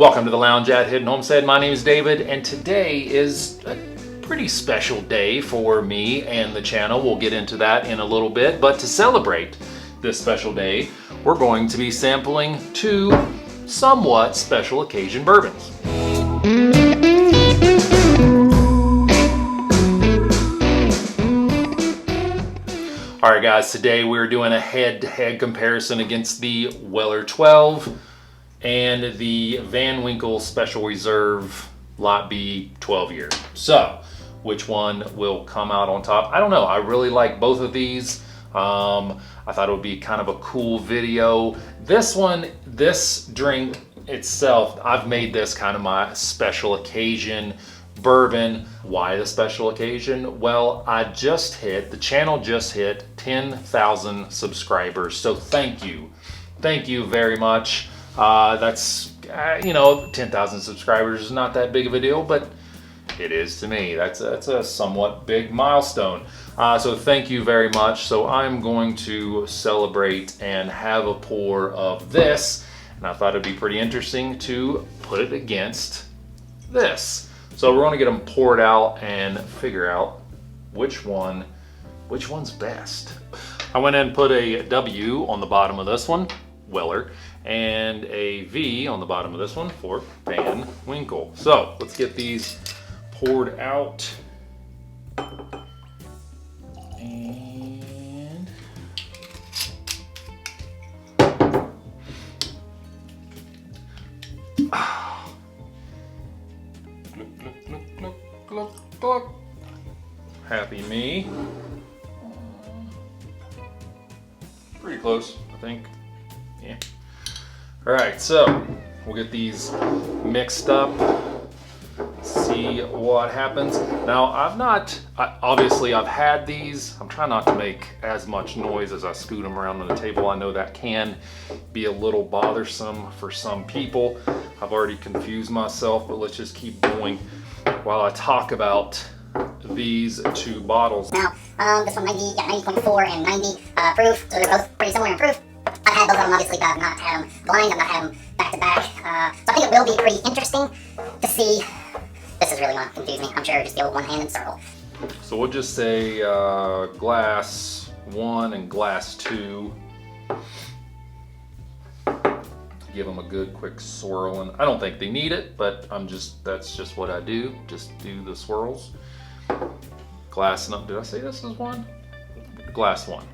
Welcome to the lounge at Hidden Homestead. My name is David, and today is a pretty special day for me and the channel. We'll get into that in a little bit, but to celebrate this special day, we're going to be sampling two somewhat special occasion bourbons. All right, guys, today we're doing a head-to-head comparison against the Weller 12 and the Van Winkle Special Reserve Lot B 12 year. So, which one will come out on top? I don't know. I really like both of these. I thought it would be kind of a cool video. This drink itself, I've made this kind of my special occasion bourbon. Why the special occasion? Well, the channel just hit 10,000 subscribers. So thank you. Thank you very much. That's, 10,000 subscribers is not that big of a deal, but it is to me. That's a somewhat big milestone. So thank you very much. So I'm going to celebrate and have a pour of this. And I thought it'd be pretty interesting to put it against this. So we're going to get them poured out and figure out which one's best. I went in and put a W on the bottom of this one, Weller, and a V on the bottom of this one for Van Winkle. So let's get these poured out. And glug. Happy me. Pretty close, I think. Yeah. All right, so we'll get these mixed up, see what happens. Now, obviously I've had these. I'm trying not to make as much noise as I scoot them around on the table. I know that can be a little bothersome for some people. I've already confused myself, but let's just keep going while I talk about these two bottles. Now, this one 90.4 and 90 proof, so they're both pretty similar in proof. I've had both of them, obviously, but I've not had them blind, I've not had them back to back. So I think it will be pretty interesting to see. This is really going to confuse me, I'm sure, just the old one-handed circle. So we'll just say glass 1 and glass 2. Give them a good quick swirl, and I don't think they need it, but that's just what I do. Just do the swirls. Glass, no, did I say this is 1? Glass 1.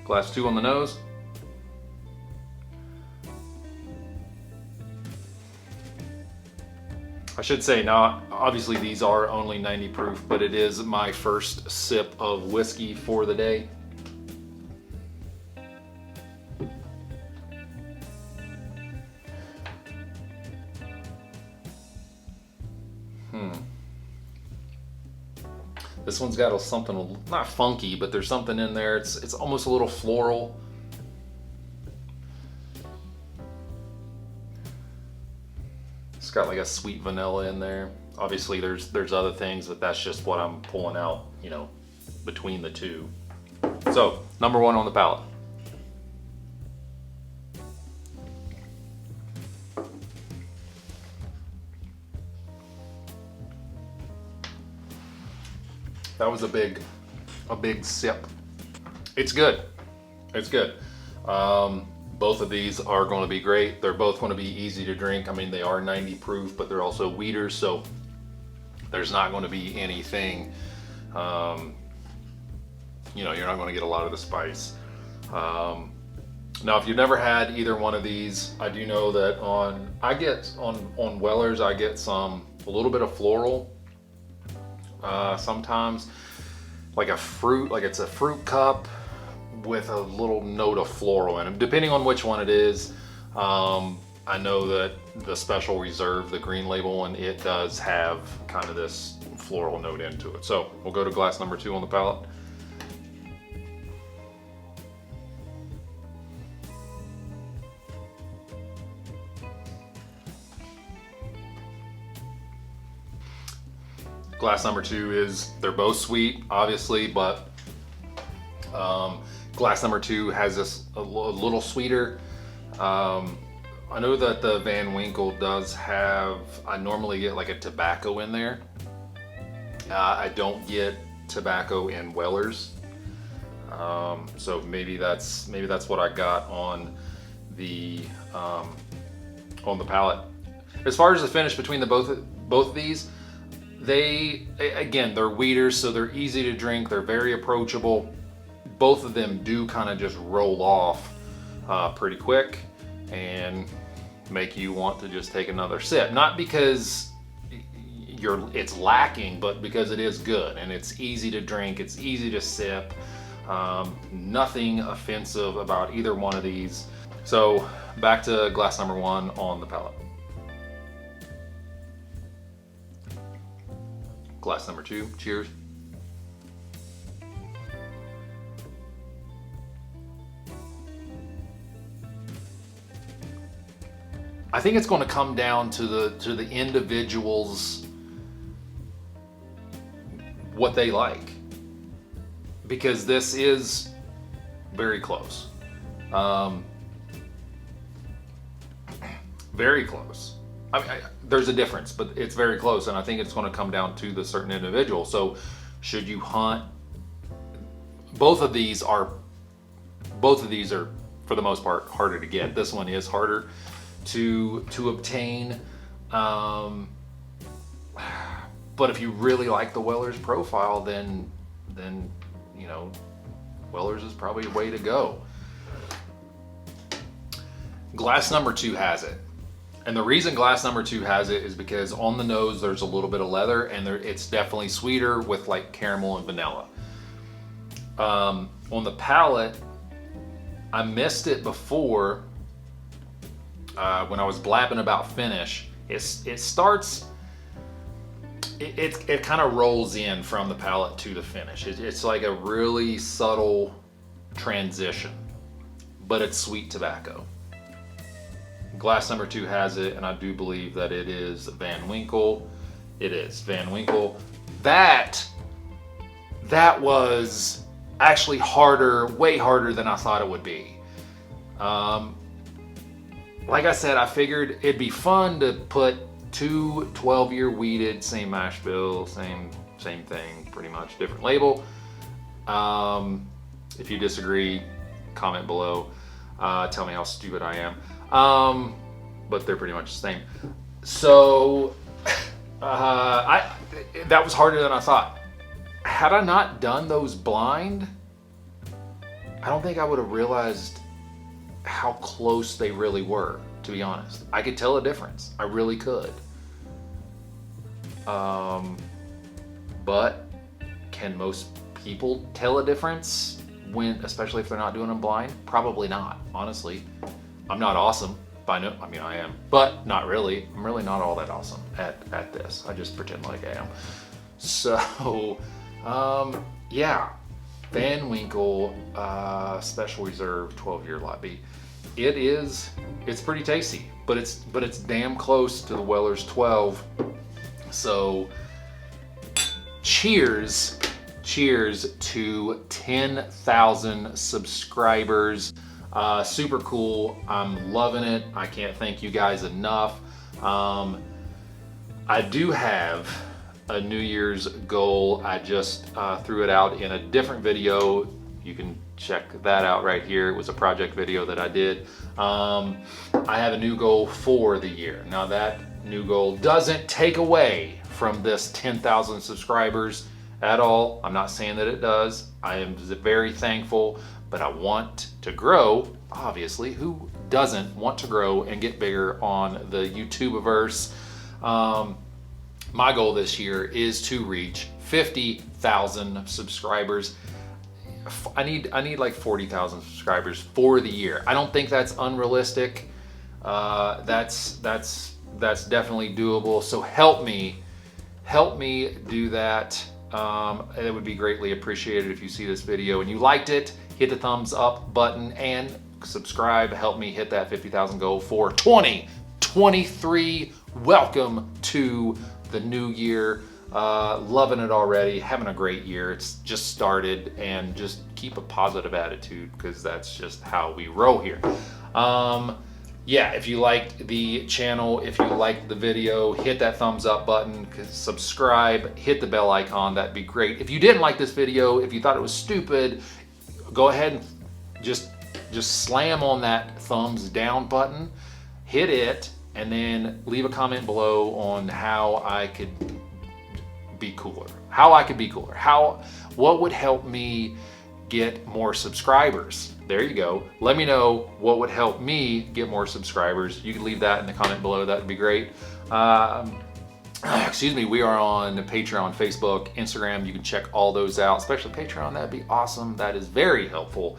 Glass 2 on the nose. I should say now, obviously these are only 90 proof, but it is my first sip of whiskey for the day. This one's got something, not funky, but there's something in there. It's almost a little floral. It's got like a sweet vanilla in there. Obviously there's other things, but that's just what I'm pulling out, between the two. So, number 1 on the palate. That was a big sip. It's good. It's good. Both of these are going to be great. They're both going to be easy to drink. I mean, they are 90 proof, but they're also wheaters, so there's not going to be anything, you're not going to get a lot of the spice. Now, if you've never had either one of these, I do know that on Wellers, I get a little bit of floral. Sometimes like it's a fruit cup with a little note of floral in it, depending on which one it is. I know that the Special Reserve, the green label one, it does have kind of this floral note into it. So we'll go to glass number 2 on the palate. Glass number 2 is, they're both sweet, obviously, but Glass number 2 has this a little sweeter. I know that the Van Winkle does have, I normally get like a tobacco in there. I don't get tobacco in Weller's. So maybe that's what I got on the palate. As far as the finish between the both of these, they're weeders, so they're easy to drink. They're very approachable. Both of them do kind of just roll off pretty quick and make you want to just take another sip. Not because it's lacking, but because it is good and it's easy to drink. It's easy to sip. Nothing offensive about either one of these. So back to glass number 1 on the palate. Glass number 2, cheers. I think it's going to come down to the individuals, what they like, because this is very close. Very close. I mean, there's a difference, but it's very close, and I think it's going to come down to the certain individual. So, should you hunt? Both of these are, for the most part, harder to get. This one is harder to obtain. But if you really like the Weller's profile, then you know, Weller's is probably a way to go. Glass number 2 has it. And the reason glass number 2 has it is because on the nose there's a little bit of leather, and it's definitely sweeter with like caramel and vanilla. On the palate, I missed it before when I was blabbing about finish. It starts, it kind of rolls in from the palate to the finish. It's like a really subtle transition, but it's sweet tobacco. Glass number 2 has it, and I do believe that it is Van Winkle. It is Van Winkle. That was actually harder, way harder than I thought it would be. Like I said, I figured it'd be fun to put 2 12-year weeded, same mash bill, same thing, pretty much, different label. If you disagree, comment below. Tell me how stupid I am. But they're pretty much the same. So that was harder than I thought. Had I not done those blind, I don't think I would have realized how close they really were, to be honest. I could tell a difference. I really could. But can most people tell a difference especially if they're not doing them blind? Probably not, honestly. I'm not awesome. I mean, I am, but not really. I'm really not all that awesome at this. I just pretend like I am. So, yeah, Van Winkle Special Reserve 12-year Lot B. It's pretty tasty, but it's damn close to the Weller's 12. So, cheers to 10,000 subscribers. Super cool. I'm loving it. I can't thank you guys enough. I do have a New Year's goal. I just threw it out in a different video. You can check that out right here. It was a project video that I did. I have a new goal for the year. Now that new goal doesn't take away from this 10,000 subscribers at all. I'm not saying that it does. I am very thankful, but I want to grow. Obviously, who doesn't want to grow and get bigger on the YouTubeverse? My goal this year is to reach 50,000 subscribers. I need like 40,000 subscribers for the year. I don't think that's unrealistic. That's definitely doable. So help me do that. It would be greatly appreciated if you see this video and you liked it. Hit the thumbs up button and subscribe. Help me hit that 50,000 goal for 2023. Welcome to the new year. Loving it already. Having a great year. It's just started, and just keep a positive attitude because that's just how we roll here. Yeah, if you liked the channel, if you liked the video, hit that thumbs up button, subscribe, hit the bell icon, that'd be great. If you didn't like this video, if you thought it was stupid, go ahead and just slam on that thumbs down button, hit it, and then leave a comment below on how I could be cooler. What would help me get more subscribers? There you go. Let me know what would help me get more subscribers. You can leave that in the comment below. That would be great. Excuse me. We are on Patreon, Facebook, Instagram. You can check all those out, especially Patreon. That'd be awesome. That is very helpful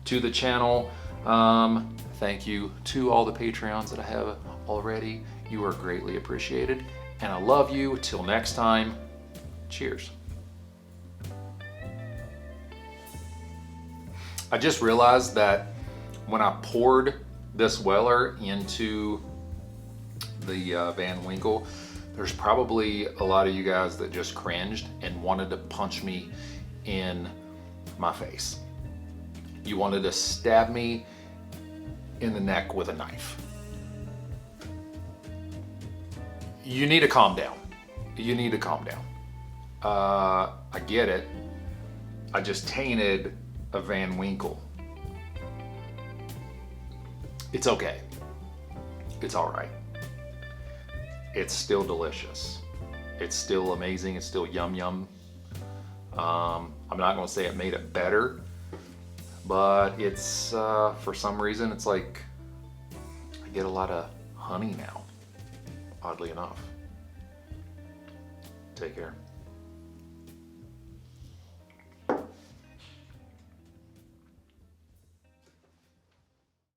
to the channel. Thank you to all the Patreons that I have already. You are greatly appreciated. And I love you. Till next time, cheers. I just realized that when I poured this Weller into the Van Winkle, there's probably a lot of you guys that just cringed and wanted to punch me in my face. You wanted to stab me in the neck with a knife. You need to calm down. You need to calm down. I get it. I just tainted a Van Winkle. It's okay. It's all right. It's still delicious. It's still amazing. It's still yum yum. I'm not going to say it made it better, but it's for some reason it's like I get a lot of honey now, oddly enough. Take care.